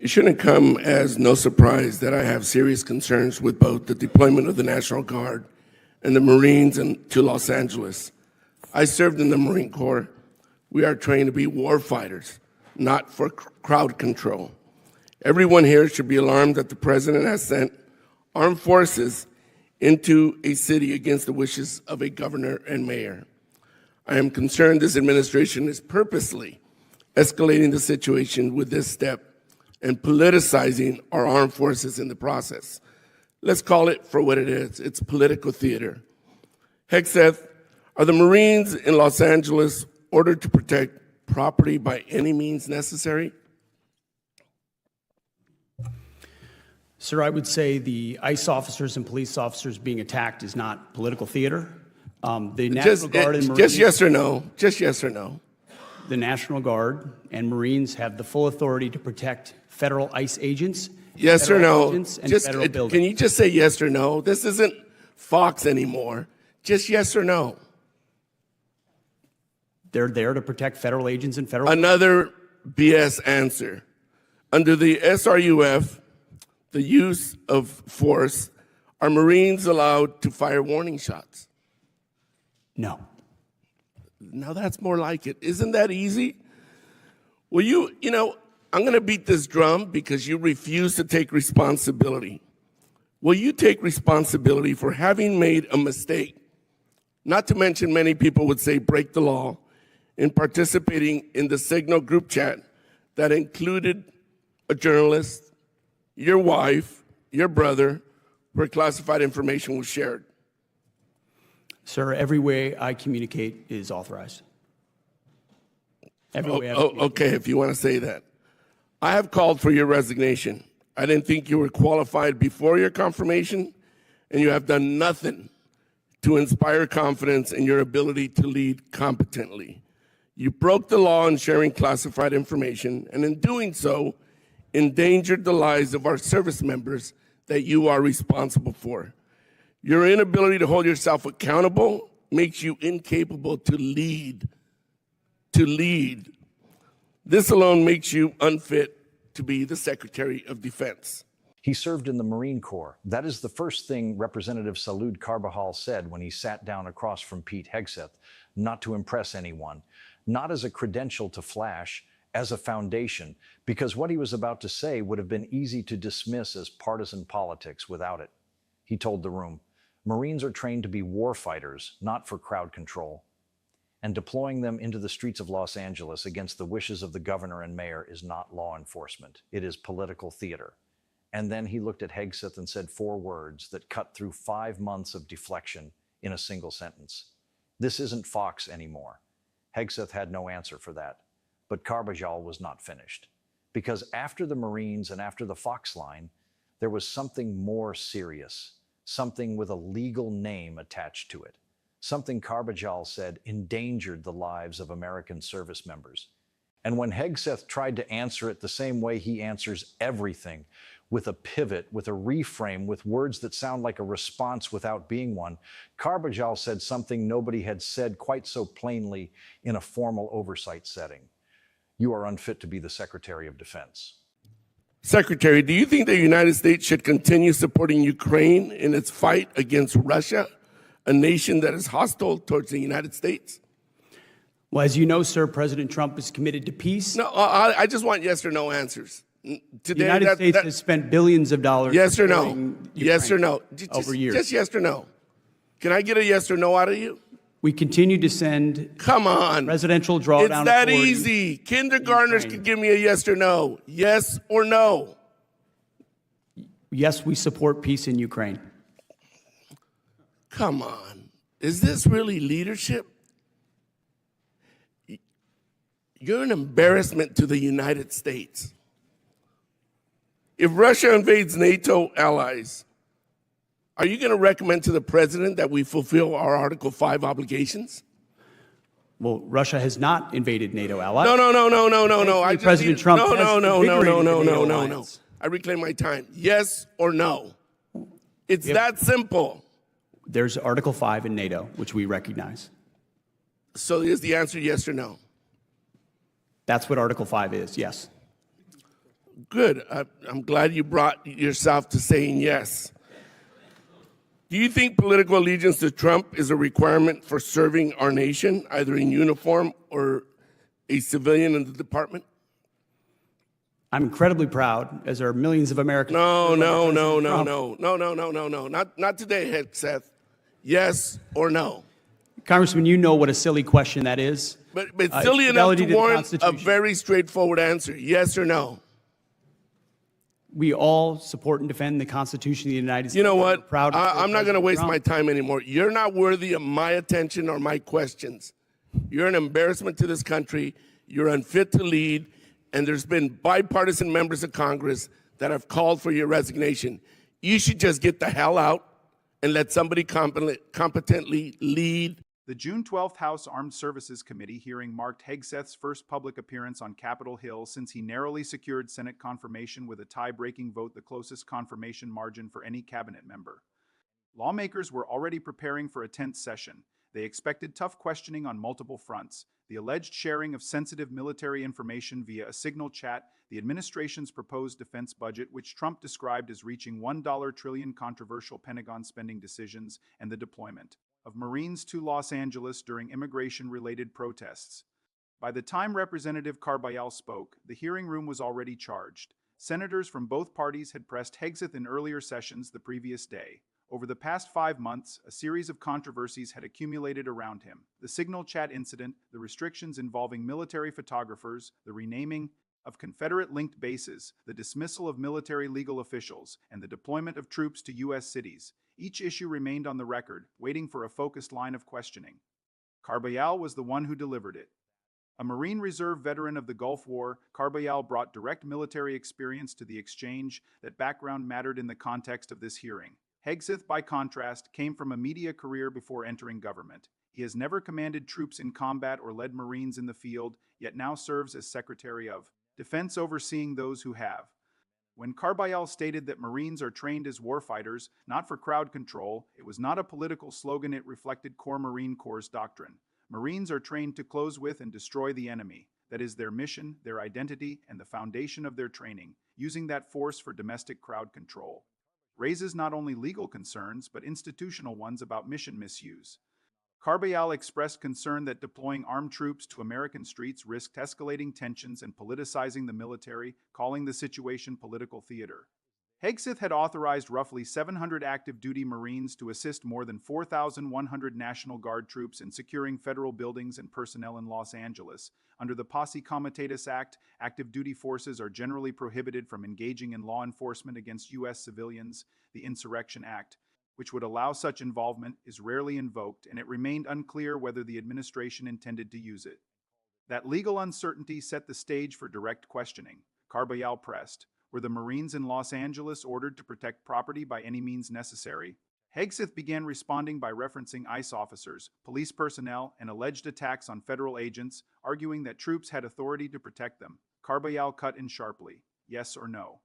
It shouldn't come as no surprise that I have serious concerns with both the deployment of the National Guard and the Marines to Los Angeles. I served in the Marine Corps. We are trained to be war fighters, not for crowd control. Everyone here should be alarmed that the president has sent armed forces into a city against the wishes of a governor and mayor. I am concerned this administration is purposely escalating the situation with this step and politicizing our armed forces in the process. Let's call it for what it is. It's political theater. Hegseth, are the Marines in Los Angeles ordered to protect property by any means necessary? Sir, I would say the ICE officers and police officers being attacked is not political theater. The National Guard and Marines, just yes or no. Just yes or no. The National Guard and Marines have the full authority to protect federal ICE agents. Yes or no? Can you just say yes or no? This isn't Fox anymore. Just yes or no. They're there to protect federal agents and federal. Another BS answer. Under the SRUF, the use of force, are Marines allowed to fire warning shots? No. Now that's more like it. Isn't that easy? Well, I'm going to beat this drum because you refuse to take responsibility. Will you take responsibility for having made a mistake? Not to mention many people would say break the law in participating in the Signal group chat that included a journalist, your wife, your brother, where classified information was shared. Sir, every way I communicate is authorized. Okay, if you want to say that. I have called for your resignation. I didn't think you were qualified before your confirmation, and you have done nothing to inspire confidence in your ability to lead competently. You broke the law in sharing classified information, and in doing so, endangered the lives of our service members that you are responsible for. Your inability to hold yourself accountable makes you incapable to lead. This alone makes you unfit to be the Secretary of Defense. He served in the Marine Corps. That is the first thing Representative Salud Carbajal said when he sat down across from Pete Hegseth, not to impress anyone, not as a credential to flash, as a foundation, because what he was about to say would have been easy to dismiss as partisan politics without it. He told the room, Marines are trained to be war fighters, not for crowd control. And deploying them into the streets of Los Angeles against the wishes of the governor and mayor is not law enforcement. It is political theater. And then he looked at Hegseth and said 4 words that cut through 5 months of deflection in a single sentence. This isn't Fox anymore. Hegseth had no answer for that. But Carbajal was not finished. Because after the Marines and after the Fox line, there was something more serious, something with a legal name attached to it. Something Carbajal said endangered the lives of American service members. And when Hegseth tried to answer it the same way he answers everything, with a pivot, with a reframe, with words that sound like a response without being one, Carbajal said something nobody had said quite so plainly in a formal oversight setting. You are unfit to be the Secretary of Defense. Secretary, do you think the United States should continue supporting Ukraine in its fight against Russia, a nation that is hostile towards the United States? Well, as you know, sir, President Trump is committed to peace. No, I just want yes or no answers. Today, the United States has spent billions of dollars. Yes or no? Yes or no? Over years. Just yes or no. Can I get a yes or no out of you? We continue to send. Come on. Presidential drawdown. It's that easy. Kindergartners can give me a yes or no. Yes or no. Yes, we support peace in Ukraine. Come on. Is this really leadership? You're an embarrassment to the United States. If Russia invades NATO allies, are you going to recommend to the president that we fulfill our Article 5 obligations? Well, Russia has not invaded NATO allies. No. President Trump. No. I reclaim my time. Yes or no? It's that simple. There's Article 5 in NATO, which we recognize. So is the answer yes or no? That's what Article 5 is, yes. Good. I'm glad you brought yourself to saying yes. Do you think political allegiance to Trump is a requirement for serving our nation, either in uniform or a civilian in the department? I'm incredibly proud, as are millions of Americans. No, no, no, President no, Trump. no. Not today, Hegseth. Yes or no? Congressman, you know what a silly question that is. But It's silly enough fidelity to to the warrant a Constitution. very straightforward answer. Yes or no? We all support and defend the Constitution of the United States. You know We're what? proud of I'm not going to President waste Trump. my time anymore. You're not worthy of my attention or my questions. You're an embarrassment to this country. You're unfit to lead. And there's been bipartisan members of Congress that have called for your resignation. You should just get the hell out and let somebody competently lead. The June 12th House Armed Services Committee hearing marked Hegseth's first public appearance on Capitol Hill since he narrowly secured Senate confirmation with a tie-breaking vote, the closest confirmation margin for any cabinet member. Lawmakers were already preparing for a tense session. They expected tough questioning on multiple fronts: the alleged sharing of sensitive military information via a signal chat, the administration's proposed defense budget, which Trump described as reaching $1 trillion, controversial Pentagon spending decisions, and the deployment of Marines to Los Angeles during immigration-related protests. By the time Representative Carbajal spoke, the hearing room was already charged. Senators from both parties had pressed Hegseth in earlier sessions the previous day. Over the past 5 months, a series of controversies had accumulated around him: the signal chat incident, the restrictions involving military photographers, the renaming of Confederate-linked bases, the dismissal of military legal officials, and the deployment of troops to U.S. cities. Each issue remained on the record, waiting for a focused line of questioning. Carbajal was the one who delivered it. A Marine Reserve veteran of the Gulf War, Carbajal brought direct military experience to the exchange. That background mattered in the context of this hearing. Hegseth, by contrast, came from a media career before entering government. He has never commanded troops in combat or led Marines in the field, yet now serves as Secretary of Defense, overseeing those who have. When Carbajal stated that Marines are trained as warfighters, not for crowd control, it was not a political slogan. It reflected core Marine Corps' doctrine. Marines are trained to close with and destroy the enemy. That is their mission, their identity, and the foundation of their training, using that force for domestic crowd control. Raises not only legal concerns, but institutional ones about mission misuse. Carbajal expressed concern that deploying armed troops to American streets risked escalating tensions and politicizing the military, calling the situation political theater. Hegseth had authorized roughly 700 active duty Marines to assist more than 4,100 National Guard troops in securing federal buildings and personnel in Los Angeles. Under the Posse Comitatus Act, active duty forces are generally prohibited from engaging in law enforcement against U.S. civilians. The Insurrection Act, which would allow such involvement, is rarely invoked, and it remained unclear whether the administration intended to use it. That legal uncertainty set the stage for direct questioning. Carbajal pressed: were the Marines in Los Angeles ordered to protect property by any means necessary? Hegseth began responding by referencing ICE officers, police personnel, and alleged attacks on federal agents, arguing that troops had authority to protect them. Carbajal cut in sharply: yes or no?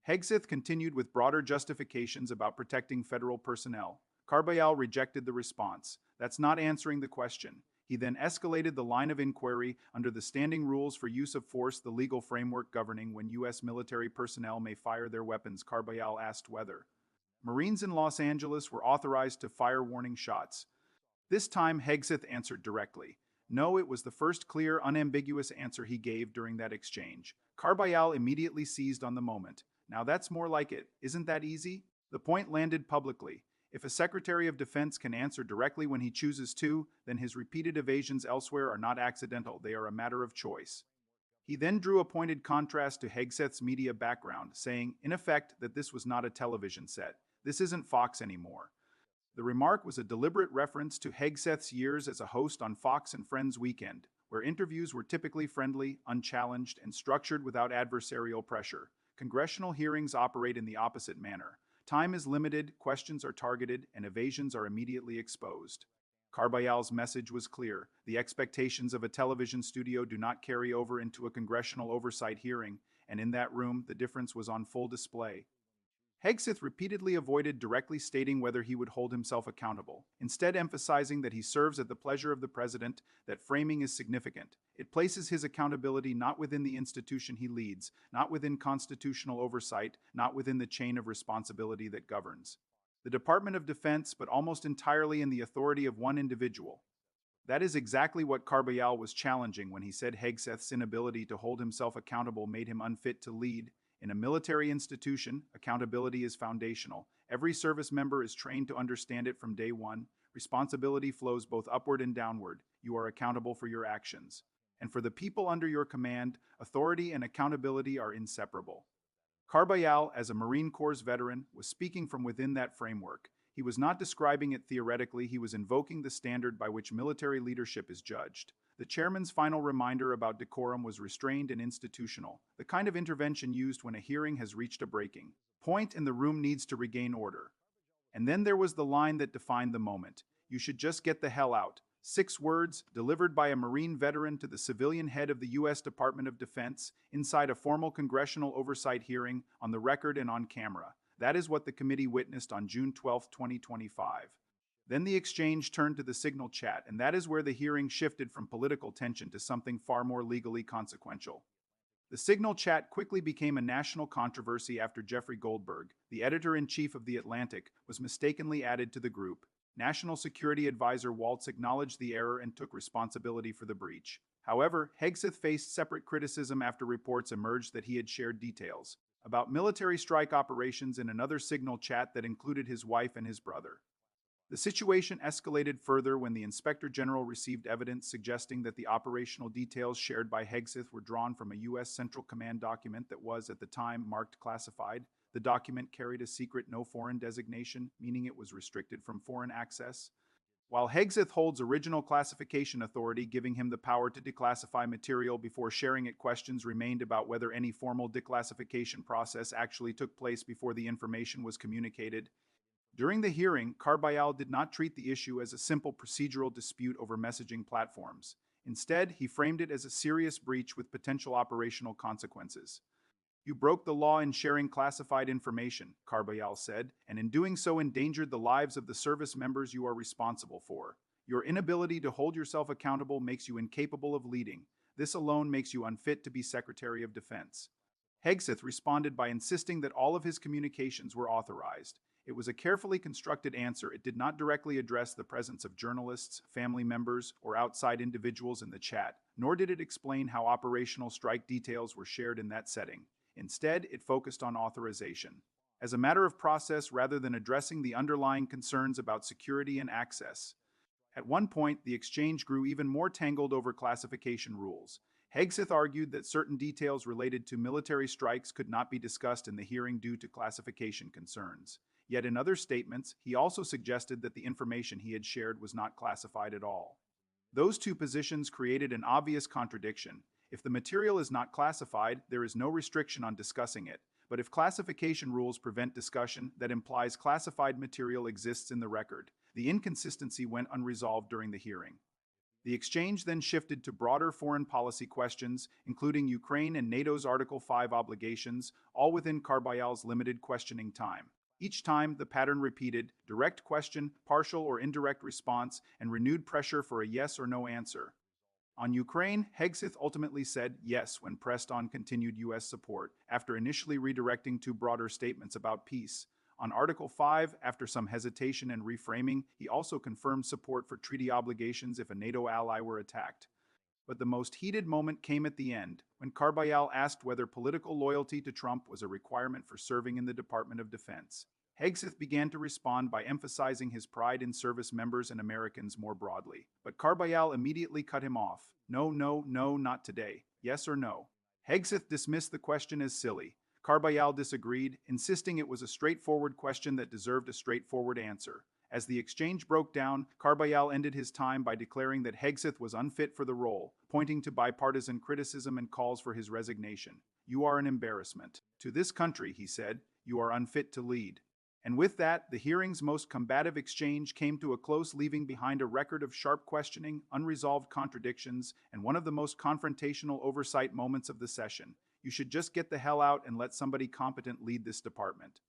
Hegseth continued with broader justifications about protecting federal personnel. Carbajal rejected the response. That's not answering the question. He then escalated the line of inquiry under the standing rules for use of force, the legal framework governing when U.S. military personnel may fire their weapons. Carbajal asked whether Marines in Los Angeles were authorized to fire warning shots. This time, Hegseth answered directly. No, it was the first clear, unambiguous answer he gave during that exchange. Carbajal immediately seized on the moment. Now that's more like it. Isn't that easy? The point landed publicly. If a Secretary of Defense can answer directly when he chooses to, then his repeated evasions elsewhere are not accidental. They are a matter of choice. He then drew a pointed contrast to Hegseth's media background, saying, in effect, that this was not a television set. This isn't Fox anymore. The remark was a deliberate reference to Hegseth's years as a host on Fox and Friends Weekend, where interviews were typically friendly, unchallenged, and structured without adversarial pressure. Congressional hearings operate in the opposite manner. Time is limited, questions are targeted, and evasions are immediately exposed. Carbajal's message was clear. The expectations of a television studio do not carry over into a congressional oversight hearing, and in that room, the difference was on full display. Hegseth repeatedly avoided directly stating whether he would hold himself accountable, instead emphasizing that he serves at the pleasure of the president. That framing is significant. It places his accountability not within the institution he leads, not within constitutional oversight, not within the chain of responsibility that governs the Department of Defense, but almost entirely in the authority of one individual. That is exactly what Carbajal was challenging when he said Hegseth's inability to hold himself accountable made him unfit to lead. In a military institution, accountability is foundational. Every service member is trained to understand it from day one. Responsibility flows both upward and downward. You are accountable for your actions. And for the people under your command, authority and accountability are inseparable. Carbajal, as a Marine Corps veteran, was speaking from within that framework. He was not describing it theoretically, he was invoking the standard by which military leadership is judged. The chairman's final reminder about decorum was restrained and institutional, the kind of intervention used when a hearing has reached a breaking point and the room needs to regain order. And then there was the line that defined the moment. You should just get the hell out. 6 words, delivered by a Marine veteran to the civilian head of the U.S. Department of Defense inside a formal congressional oversight hearing, on the record and on camera. That is what the committee witnessed on June 12, 2025. Then the exchange turned to the Signal chat, and that is where the hearing shifted from political tension to something far more legally consequential. The Signal chat quickly became a national controversy after Jeffrey Goldberg, the editor-in-chief of The Atlantic, was mistakenly added to the group. National Security Advisor Waltz acknowledged the error and took responsibility for the breach. However, Hegseth faced separate criticism after reports emerged that he had shared details about military strike operations in another Signal chat that included his wife and his brother. The situation escalated further when the Inspector General received evidence suggesting that the operational details shared by Hegseth were drawn from a U.S. Central Command document that was, at the time, marked classified. The document carried a secret no foreign designation, meaning it was restricted from foreign access. While Hegseth holds original classification authority, giving him the power to declassify material before sharing it, questions remained about whether any formal declassification process actually took place before the information was communicated. During the hearing, Carbajal did not treat the issue as a simple procedural dispute over messaging platforms. Instead, he framed it as a serious breach with potential operational consequences. You broke the law in sharing classified information, Carbajal said, and in doing so endangered the lives of the service members you are responsible for. Your inability to hold yourself accountable makes you incapable of leading. This alone makes you unfit to be Secretary of Defense. Hegseth responded by insisting that all of his communications were authorized. It was a carefully constructed answer. It did not directly address the presence of journalists, family members, or outside individuals in the chat, nor did it explain how operational strike details were shared in that setting. Instead, it focused on authorization. As a matter of process rather than addressing the underlying concerns about security and access. At one point, the exchange grew even more tangled over classification rules. Hegseth argued that certain details related to military strikes could not be discussed in the hearing due to classification concerns. Yet in other statements, he also suggested that the information he had shared was not classified at all. Those two positions created an obvious contradiction. If the material is not classified, there is no restriction on discussing it. But if classification rules prevent discussion, that implies classified material exists in the record. The inconsistency went unresolved during the hearing. The exchange then shifted to broader foreign policy questions, including Ukraine and NATO's Article 5 obligations, all within Carbajal's limited questioning time. Each time, the pattern repeated: direct question, partial or indirect response, and renewed pressure for a yes or no answer. On Ukraine, Hegseth ultimately said yes when pressed on continued U.S. support, after initially redirecting to broader statements about peace. On Article 5, after some hesitation and reframing, he also confirmed support for treaty obligations if a NATO ally were attacked. But the most heated moment came at the end, when Carbajal asked whether political loyalty to Trump was a requirement for serving in the Department of Defense. Hegseth began to respond by emphasizing his pride in service members and Americans more broadly. But Carbajal immediately cut him off. No, not today. Yes or no? Hegseth dismissed the question as silly. Carbajal disagreed, insisting it was a straightforward question that deserved a straightforward answer. As the exchange broke down, Carbajal ended his time by declaring that Hegseth was unfit for the role, pointing to bipartisan criticism and calls for his resignation. You are an embarrassment to this country, he said. You are unfit to lead. And with that, the hearing's most combative exchange came to a close, leaving behind a record of sharp questioning, unresolved contradictions, and one of the most confrontational oversight moments of the session. You should just get the hell out and let somebody competent lead this department.